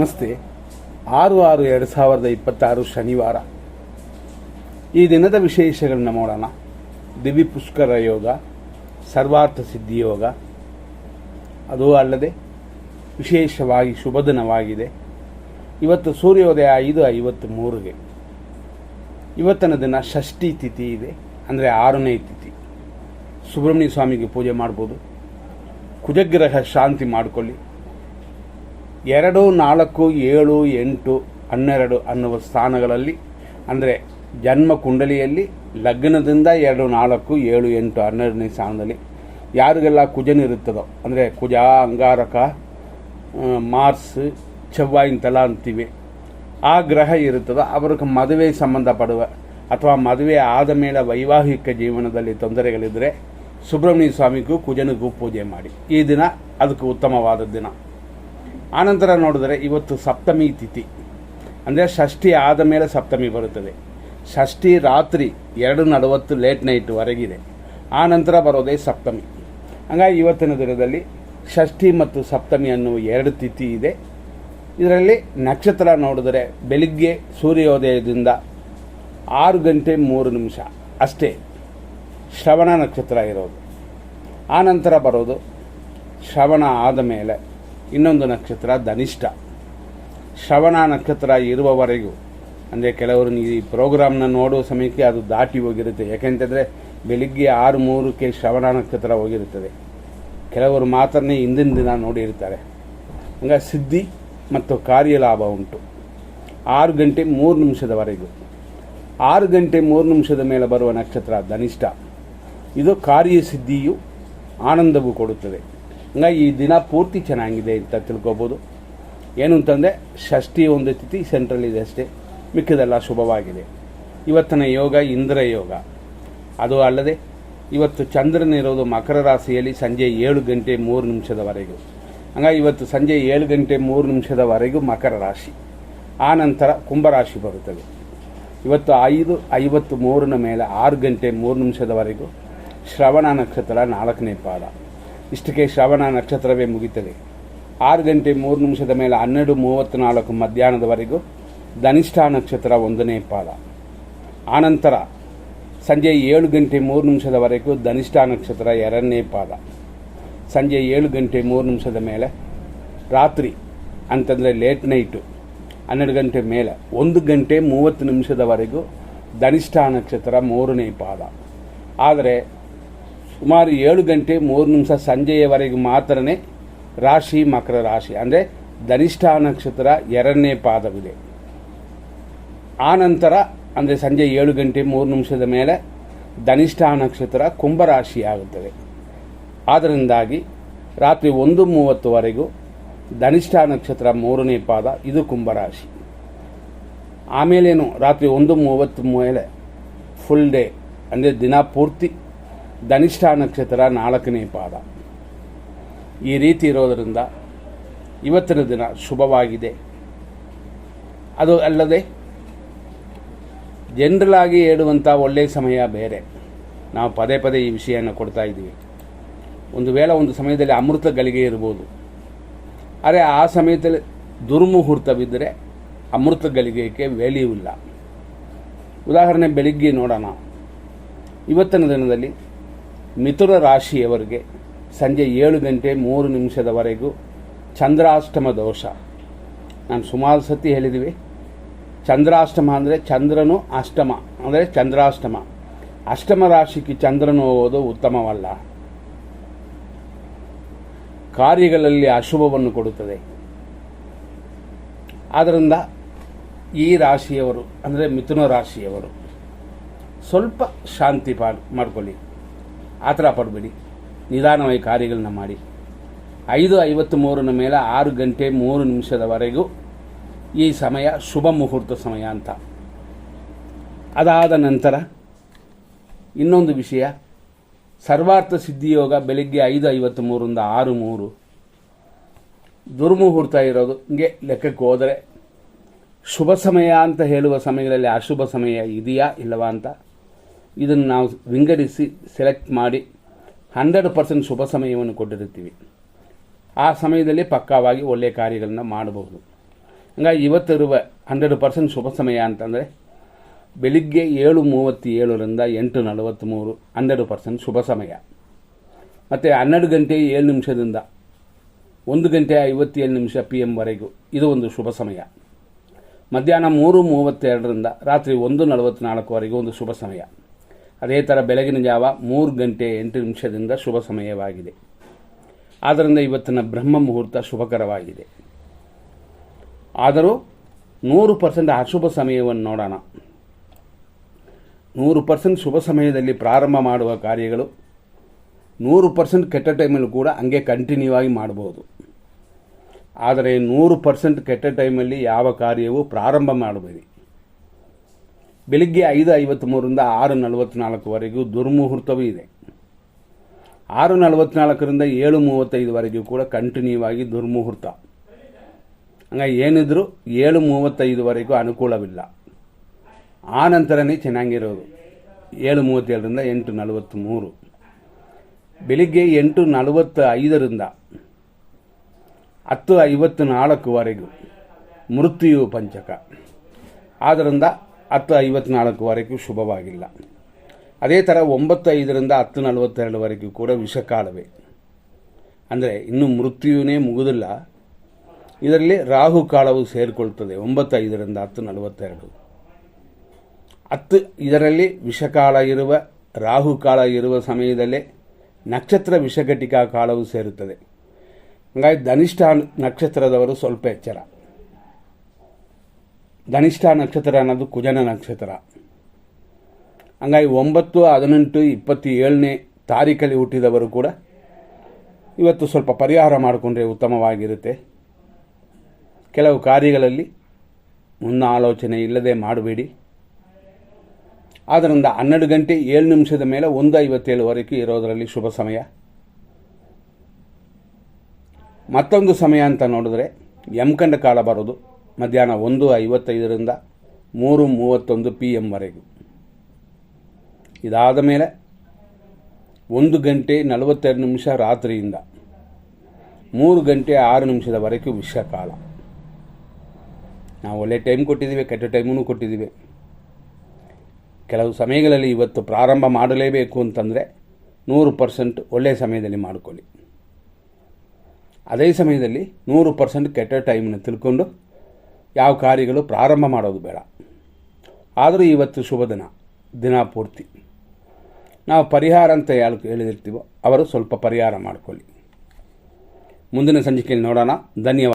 ನಮಸ್ತೆ. 6/6/2026 ಶನಿವಾರ. ಈ ದಿನದ ವಿಶೇಷಗಳನ್ನ ನೋಡೋಣ. ದಿವ್ಯ ಪುಷ್ಕರ ಯೋಗ, ಸರ್ವಾರ್ಥ ಸಿದ್ಧಿ ಯೋಗ. ಅದು ಅಲ್ಲದೆ ವಿಶೇಷವಾಗಿ ಶುಭ ದಿನವಾಗಿದೆ. ಇವತ್ತು ಸೂರ್ಯೋದಯ 5:53ಗೆ. ಇವತ್ತಿನ ದಿನ ಷಷ್ಠಿ ತಿಥಿ ಇದೆ, ಅಂದರೆ 6ನೇ ತಿಥಿ. ಸುಬ್ರಹ್ಮಣ್ಯ ಸ್ವಾಮಿಗೆ ಪೂಜೆ ಮಾಡ್ಬೋದು. ಕುಜಗ್ರಹ ಶಾಂತಿ ಮಾಡಿಕೊಳ್ಳಿ. 2, 4, 7, 8, 12 ಅನ್ನುವ ಸ್ಥಾನಗಳಲ್ಲಿ, ಅಂದರೆ ಜನ್ಮ ಕುಂಡಲಿಯಲ್ಲಿ ಲಗ್ನದಿಂದ 2, 4, 7, 8, 12ನೇ ಸ್ಥಾನದಲ್ಲಿ ಯಾರಿಗೆಲ್ಲ ಕುಜನಿರುತ್ತದೋ, ಅಂದರೆ ಕುಜ, ಅಂಗಾರಕ, ಮಾರ್ಸ್, ಚೆವ್ವಾಯಿ ಇಂತೆಲ್ಲ ಅಂತೀವಿ, ಆ ಗ್ರಹ ಇರುತ್ತದೋ ಅವ್ರಿಗೆ ಮದುವೆ ಸಂಬಂಧಪಡುವ ಅಥವಾ ಮದುವೆ ಆದ ಮೇಲೆ ವೈವಾಹಿಕ ಜೀವನದಲ್ಲಿ ತೊಂದರೆಗಳಿದ್ದರೆ ಸುಬ್ರಹ್ಮಣ್ಯ ಸ್ವಾಮಿಗೂ ಕುಜನಿಗೂ ಪೂಜೆ ಮಾಡಿ. ಈ ದಿನ ಅದಕ್ಕೆ ಉತ್ತಮವಾದ ದಿನ. ಆನಂತರ ನೋಡಿದರೆ ಇವತ್ತು ಸಪ್ತಮಿ ತಿಥಿ, ಅಂದರೆ ಷಷ್ಠಿ ಆದ ಮೇಲೆ ಸಪ್ತಮಿ ಬರುತ್ತದೆ. ಷಷ್ಠಿ ರಾತ್ರಿ 2:40 ಲೇಟ್ ನೈಟ್ವರೆಗಿದೆ. ಆ ನಂತರ ಬರೋದೇ ಸಪ್ತಮಿ. ಹಾಗಾಗಿ ಇವತ್ತಿನ ದಿನದಲ್ಲಿ ಷಷ್ಠಿ ಮತ್ತು ಸಪ್ತಮಿ ಅನ್ನುವ 2 ತಿಥಿ ಇದೆ. ಇದರಲ್ಲಿ ನಕ್ಷತ್ರ ನೋಡಿದರೆ ಬೆಳಿಗ್ಗೆ ಸೂರ್ಯೋದಯದಿಂದ 6:03 ಅಷ್ಟೇ ಶ್ರವಣ ನಕ್ಷತ್ರ ಇರೋದು. ಆ ನಂತರ ಬರೋದು ಶ್ರವಣ ಆದ ಮೇಲೆ ಇನ್ನೊಂದು ನಕ್ಷತ್ರ ಧನಿಷ್ಠ. ಶ್ರವಣ ನಕ್ಷತ್ರ ಇರುವವರೆಗೂ, ಅಂದರೆ ಕೆಲವರು ಈ ಪ್ರೋಗ್ರಾಮ್ನ ನೋಡುವ ಸಮಯಕ್ಕೆ ಅದು ದಾಟಿ ಹೋಗಿರುತ್ತೆ. ಯಾಕೆಂತಂದರೆ ಬೆಳಿಗ್ಗೆ 6:03ಕ್ಕೆ ಶ್ರವಣ ನಕ್ಷತ್ರ ಹೋಗಿರುತ್ತದೆ. ಕೆಲವರು ಮಾತ್ರನೇ ಹಿಂದಿನ ದಿನ ನೋಡಿರ್ತಾರೆ. ಹಂಗಾಗಿ ಸಿದ್ಧಿ ಮತ್ತು ಕಾರ್ಯಲಾಭ ಉಂಟು 6:03 6:03 ಮೇಲೆ ಬರುವ ನಕ್ಷತ್ರ ಧನಿಷ್ಠ. ಇದು ಕಾರ್ಯಸಿದ್ಧಿಯು ಆನಂದವೂ ಕೊಡುತ್ತದೆ. ಹಂಗಾಗಿ ಈ ದಿನ ಪೂರ್ತಿ ಚೆನ್ನಾಗಿದೆ ಅಂತ ತಿಳ್ಕೊಬೋದು. ಏನು ಅಂತಂದರೆ ಷಷ್ಠಿ ಒಂದು ತಿಥಿ ಸೆಂಟ್ರಲ್ ಇದೆ ಅಷ್ಟೇ, ಮಿಕ್ಕಿದೆಲ್ಲ ಶುಭವಾಗಿದೆ. ಇವತ್ತಿನ ಯೋಗ ಇಂದ್ರ ಯೋಗ. ಅದು ಅಲ್ಲದೆ ಇವತ್ತು ಚಂದ್ರನಿರೋದು ಮಕರ ರಾಶಿಯಲ್ಲಿ ಸಂಜೆ 7:03 ಹಂಗಾಗಿ ಇವತ್ತು ಸಂಜೆ 7:03 ಮಕರ ರಾಶಿ. ಆ ನಂತರ ಕುಂಭರಾಶಿ ಬರುತ್ತದೆ. ಇವತ್ತು 5:53 ಮೇಲೆ 6:03 ಶ್ರವಣ ನಕ್ಷತ್ರ 4ನೇ ಪಾದ. ಇಷ್ಟಕ್ಕೆ ಶ್ರವಣ ನಕ್ಷತ್ರವೇ ಮುಗಿತದೆ. 6:03 ಮೇಲೆ 12:34 ಮಧ್ಯಾಹ್ನದವರೆಗೂ ಧನಿಷ್ಠ ನಕ್ಷತ್ರ 1ನೇ ಪಾದ. ಆನಂತರ ಸಂಜೆ 7:03 ಧನಿಷ್ಠ ನಕ್ಷತ್ರ 2ನೇ ಪಾದ. ಸಂಜೆ 7:03 ಮೇಲೆ ರಾತ್ರಿ ಅಂತಂದರೆ ಲೇಟ್ ನೈಟು 12 ಗಂಟೆ ಮೇಲೆ 1:30 ಧನಿಷ್ಠ ನಕ್ಷತ್ರ 3ನೇ ಪಾದ. ಆದರೆ ಸುಮಾರು 7:03 ಸಂಜೆಯವರೆಗೂ ಮಾತ್ರನೇ ರಾಶಿ ಮಕರ ರಾಶಿ, ಅಂದರೆ ಧನಿಷ್ಠ ನಕ್ಷತ್ರ 2ನೇ ಪಾದವಿದೆ. ಆ ನಂತರ ಅಂದರೆ ಸಂಜೆ 7:03 ಮೇಲೆ ಧನಿಷ್ಠ ನಕ್ಷತ್ರ ಕುಂಭರಾಶಿಯಾಗುತ್ತದೆ. ಆದ್ದರಿಂದಾಗಿ ರಾತ್ರಿ 1:30 ಧನಿಷ್ಠ ನಕ್ಷತ್ರ 3ನೇ ಪಾದ, ಇದು ಕುಂಭರಾಶಿ. ಆಮೇಲೇನು ರಾತ್ರಿ 1:30 ಮೇಲೆ ಫುಲ್ ಡೇ, ಅಂದರೆ ದಿನ ಪೂರ್ತಿ ಧನಿಷ್ಠ ನಕ್ಷತ್ರ 4ನೇ ಪಾದ. ಈ ರೀತಿ ಇರೋದರಿಂದ ಇವತ್ತಿನ ದಿನ ಶುಭವಾಗಿದೆ. ಅದು ಅಲ್ಲದೆ ಜನರಲ್ ಆಗಿ ಹೇಳುವಂಥ ಒಳ್ಳೆಯ ಸಮಯ ಬೇರೆ. ನಾವು ಪದೇ ಪದೇ ಈ ವಿಷಯನ ಕೊಡ್ತಾ ಇದ್ದೀವಿ. ಒಂದು ವೇಳೆ ಒಂದು ಸಮಯದಲ್ಲಿ ಅಮೃತ ಗಳಿಗೆ ಇರ್ಬೋದು, ಆದರೆ ಆ ಸಮಯದಲ್ಲಿ ದುರ್ಮುಹೂರ್ತವಿದ್ದರೆ ಅಮೃತ ಗಳಿಗೆಗೆ ವ್ಯಾಲ್ಯೂ ಇಲ್ಲ. ಉದಾಹರಣೆ ಬೆಳಿಗ್ಗೆ ನೋಡೋಣ. ಇವತ್ತಿನ ದಿನದಲ್ಲಿ ಮಿಥುನ ರಾಶಿಯವರಿಗೆ ಸಂಜೆ 7:03 ಚಂದ್ರಾಷ್ಟಮ ದೋಷ. ನಾನು ಸುಮಾರು ಸತಿ ಹೇಳಿದ್ದೀವಿ, ಚಂದ್ರಾಷ್ಟಮ ಅಂದರೆ ಚಂದ್ರನು ಅಷ್ಟಮ, ಅಂದರೆ ಚಂದ್ರಾಷ್ಟಮ. ಅಷ್ಟಮ ರಾಶಿಗೆ ಚಂದ್ರನು ಹೋಗೋದು ಉತ್ತಮವಲ್ಲ. ಕಾರ್ಯಗಳಲ್ಲಿ ಅಶುಭವನ್ನು ಕೊಡುತ್ತದೆ. ಆದ್ದರಿಂದ ಈ ರಾಶಿಯವರು, ಅಂದರೆ ಮಿಥುನ ರಾಶಿಯವರು ಸ್ವಲ್ಪ ಶಾಂತಿ ಮಾಡ್ಕೊಳ್ಳಿ. ಆ ಥರ ಪಡಬೇಡಿ, ನಿಧಾನವಾಗಿ ಕಾರ್ಯಗಳನ್ನ ಮಾಡಿ. 5:53 ಮೇಲೆ 6:03 ಈ ಸಮಯ ಶುಭ ಮುಹೂರ್ತ ಸಮಯ ಅಂತ. ಅದಾದ ನಂತರ ಇನ್ನೊಂದು ವಿಷಯ, ಸರ್ವಾರ್ಥ ಸಿದ್ಧಿಯೋಗ ಬೆಳಿಗ್ಗೆ 5:53 6:03 ದುರ್ಮುಹೂರ್ತ ಇರೋದು. ಹಿಂಗೆ ಲೆಕ್ಕಕ್ಕೆ ಹೋದರೆ ಶುಭ ಸಮಯ ಅಂತ ಹೇಳುವ ಸಮಯಗಳಲ್ಲಿ ಅಶುಭ ಸಮಯ ಇದೆಯಾ ಇಲ್ಲವಾ ಅಂತ ಇದನ್ನು ನಾವು ವಿಂಗಡಿಸಿ ಸೆಲೆಕ್ಟ್ ಮಾಡಿ 100% ಶುಭ ಸಮಯವನ್ನು ಕೊಟ್ಟಿರ್ತೀವಿ. ಆ ಸಮಯದಲ್ಲಿ ಪಕ್ಕಾವಾಗಿ ಒಳ್ಳೆಯ ಕಾರ್ಯಗಳನ್ನು ಮಾಡಬಹುದು. ಹಂಗಾಗಿ ಇವತ್ತಿರುವ 100% ಶುಭ ಸಮಯ ಅಂತಂದರೆ ಬೆಳಿಗ್ಗೆ 7:37ರಿಂದ 8:43 100% ಶುಭ ಸಮಯ. ಮತ್ತು 12 ಗಂಟೆ 7 ನಿಮಿಷದಿಂದ 1 ಗಂಟೆ 57 ನಿಮಿಷ PM ವರೆಗೂ ಇದು ಒಂದು ಶುಭ ಸಮಯ. ಮಧ್ಯಾಹ್ನ 3:32ರಿಂದ ರಾತ್ರಿ 1:44ವರೆಗೂ ಒಂದು ಶುಭ ಸಮಯ. ಅದೇ ಥರ ಬೆಳಗಿನ ಜಾವ 3 ಗಂಟೆ 8 ನಿಮಿಷದಿಂದ ಶುಭ ಸಮಯವಾಗಿದೆ. ಆದ್ದರಿಂದ ಇವತ್ತಿನ ಬ್ರಹ್ಮ ಮುಹೂರ್ತ ಶುಭಕರವಾಗಿದೆ. ಆದರೂ 100% ಅಶುಭ ಸಮಯವನ್ನು ನೋಡೋಣ. 100% ಶುಭ ಸಮಯದಲ್ಲಿ ಪ್ರಾರಂಭ ಮಾಡುವ ಕಾರ್ಯಗಳು 100% ಕೆಟ್ಟ ಟೈಮಲ್ಲಿ ಕೂಡ ಹಂಗೆ ಕಂಟಿನ್ಯೂ ಆಗಿ ಮಾಡ್ಬೋದು. ಆದರೆ 100% ಕೆಟ್ಟ ಟೈಮಲ್ಲಿ ಯಾವ ಕಾರ್ಯವೂ ಪ್ರಾರಂಭ ಮಾಡಬೇಡಿ. ಬೆಳಿಗ್ಗೆ 5:53ರಿಂದ 6:44ವರೆಗೂ ದುರ್ಮುಹೂರ್ತವೂ ಇದೆ. 6:44ರಿಂದ 7:35ವರೆಗೂ ಕೂಡ ಕಂಟಿನ್ಯೂ ಆಗಿ ದುರ್ಮುಹೂರ್ತ. ಹಂಗಾಗಿ ಏನಿದ್ರು 7:35ವರೆಗೂ ಅನುಕೂಲವಿಲ್ಲ. ಆ ನಂತರನೇ ಚೆನ್ನಾಗಿರೋದು 7:37ರಿಂದ 8:43. ಬೆಳಿಗ್ಗೆ 8:45ರಿಂದ 10:54ವರೆಗೂ ಮೃತ್ಯು ಪಂಚಕ. ಆದ್ದರಿಂದ 10:54ವರೆಗೂ ಶುಭವಾಗಿಲ್ಲ. ಅದೇ ಥರ 9:05ರಿಂದ 10:42ವರೆಗೂ ಕೂಡ ವಿಷಕಾಲವೇ. ಅಂದರೆ ಇನ್ನೂ ಮೃತ್ಯುವೇ ಮುಗಿದಿಲ್ಲ. ಇದರಲ್ಲಿ ರಾಹುಕಾಲವು ಸೇರಿಕೊಳ್ತದೆ 9:05ರಿಂದ 10:42. ಇದರಲ್ಲಿ ವಿಷಕಾಲ ಇರುವ ರಾಹುಕಾಲ ಇರುವ ಸಮಯದಲ್ಲೇ ನಕ್ಷತ್ರ ವಿಷಘಟಿಕಾ ಕಾಲವು ಸೇರುತ್ತದೆ. ಹಾಗಾಗಿ ಧನಿಷ್ಠ ನಕ್ಷತ್ರದವರು ಸ್ವಲ್ಪ ಎಚ್ಚರ. ಧನಿಷ್ಠ ನಕ್ಷತ್ರ ಅನ್ನೋದು ಕುಜನ ನಕ್ಷತ್ರ. ಹಂಗಾಗಿ 9, 18, 27ನೇ ತಾರೀಖಲ್ಲಿ ಹುಟ್ಟಿದವರು ಕೂಡ ಇವತ್ತು ಸ್ವಲ್ಪ ಪರಿಹಾರ ಮಾಡಿಕೊಂಡ್ರೆ ಉತ್ತಮವಾಗಿರುತ್ತೆ. ಕೆಲವು ಕಾರ್ಯಗಳಲ್ಲಿ ಮುನ್ನಾಲೋಚನೆ ಇಲ್ಲದೆ ಮಾಡಬೇಡಿ. ಆದ್ದರಿಂದ 12 ಗಂಟೆ 7 ನಿಮಿಷದ ಮೇಲೆ 1:57ವರೆಗೂ ಇರೋದರಲ್ಲಿ ಶುಭ ಸಮಯ. ಮತ್ತೊಂದು ಸಮಯ ಅಂತ ನೋಡಿದ್ರೆ ಯಮಕಂಡ ಕಾಲ ಬರೋದು ಮಧ್ಯಾಹ್ನ 1:55ರಿಂದ 3:31 PM ವರೆಗೂ. ಇದಾದ ಮೇಲೆ 1 ಗಂಟೆ 42 ನಿಮಿಷ ರಾತ್ರಿಯಿಂದ 3 ಗಂಟೆ 6 ನಿಮಿಷದವರೆಗೂ ವಿಷಕಾಲ. ನಾವು ಒಳ್ಳೆ ಟೈಮ್ ಕೊಟ್ಟಿದ್ದೀವಿ, ಕೆಟ್ಟ ಟೈಮೂ ಕೊಟ್ಟಿದ್ದೀವಿ. ಕೆಲವು ಸಮಯಗಳಲ್ಲಿ ಇವತ್ತು ಪ್ರಾರಂಭ ಮಾಡಲೇಬೇಕು ಅಂತಂದರೆ 100% ಒಳ್ಳೆಯ ಸಮಯದಲ್ಲಿ ಮಾಡಿಕೊಳ್ಳಿ. ಅದೇ ಸಮಯದಲ್ಲಿ 100% ಕೆಟ್ಟ ಟೈಮನ್ನು ತಿಳ್ಕೊಂಡು ಯಾವ ಕಾರ್ಯಗಳು ಪ್ರಾರಂಭ ಮಾಡೋದು ಬೇಡ. ಆದರೂ ಇವತ್ತು ಶುಭ ದಿನ ಪೂರ್ತಿ ನಾವು ಪರಿಹಾರ ಅಂತ ಯಾರು ಹೇಳಿದಿರ್ತೀವೋ ಅವರು ಸ್ವಲ್ಪ ಪರಿಹಾರ ಮಾಡಿಕೊಳ್ಳಿ. ಮುಂದಿನ ಸಂಚಿಕೆಯಲ್ಲಿ ನೋಡೋಣ. ಧನ್ಯವಾದ.